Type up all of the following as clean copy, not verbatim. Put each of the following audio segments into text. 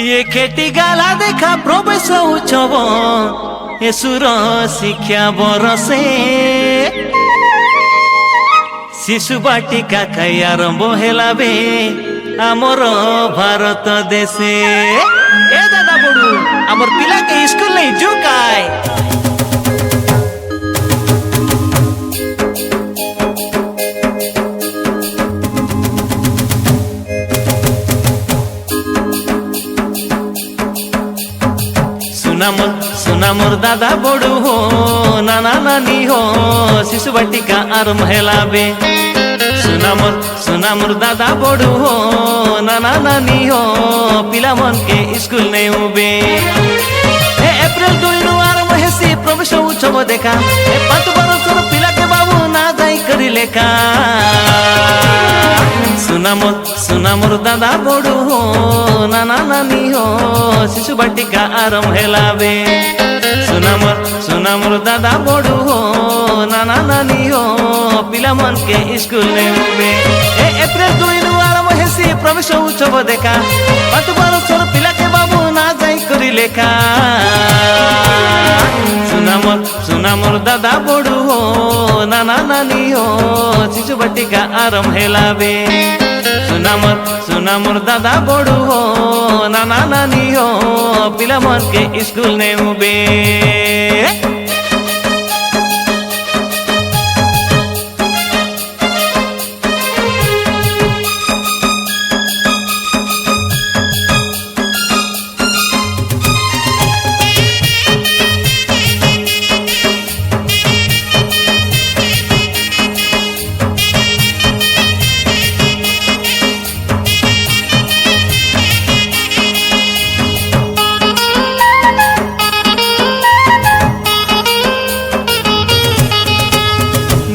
ये खेती गाला देखा प्रवेश उच्छव एसुर शिक्षा बरसे शिशु बाटिका खाई आरंभ हेला बे आमर भारत देशे। ए दादा बड़ू आमर पिला के स्कूल नहीं जो काय सुना मोर दादा बड़ू हो नाना नानी हो शिशु बाटिका आरंभ हेला बे। सुना मोर दादा बड़ू हो नाना नानी हो पिला मन के स्कूल नहीं उबे। एप्रिल 2 आरंभ हेसी प्रवेश उत्सव देखा 5 बरसर पिला के बाबू ना जाई करी लेखा। सुना मोर दादा बड़ू हो नाना नानी हो शिशु बाटिका आरंभ हेला बे। सुना मोर दादा बड़ू हो नाना नानी हो पिला मन के स्कूल नहीं उबे। एप्रिल 2 आरंभ हेसी प्रवेश उत्सव देखा 5 बरसर पिला के बाबू ना जाई करी लेखा। सुना मोर दादा बड़ू हो नाना नानी हो शिशु बाटिका आरंभ हेला बे। सुना मोर दादा बड़ू हो नाना नानी हो पिला मन के स्कूल नहीं उबे।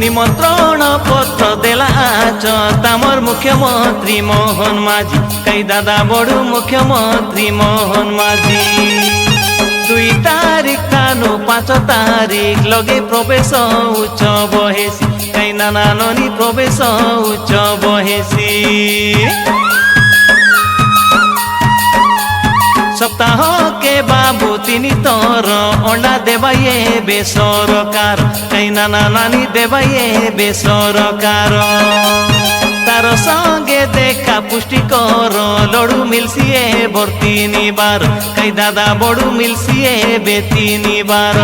निमंत्रण पत्र देला तामर मुख्यमंत्री मोहन माझी कई दादा बड़ू मुख्यमंत्री मोहन माझी। 2 तारीख तानु 5 तारीख लगे प्रवेश उत्सव हेसी कई नाना नानी प्रवेश उत्सव हेसी। सप्ताह के बाबू 3 तर अंडा देवाये बेसरकार कई नाना नानी देवाये बेसरकार। तार संगे देखा पुष्टिकर लड़ू मिलसिए भर 3 बार कई दादा बड़ू मिलसिए बे 3 बार।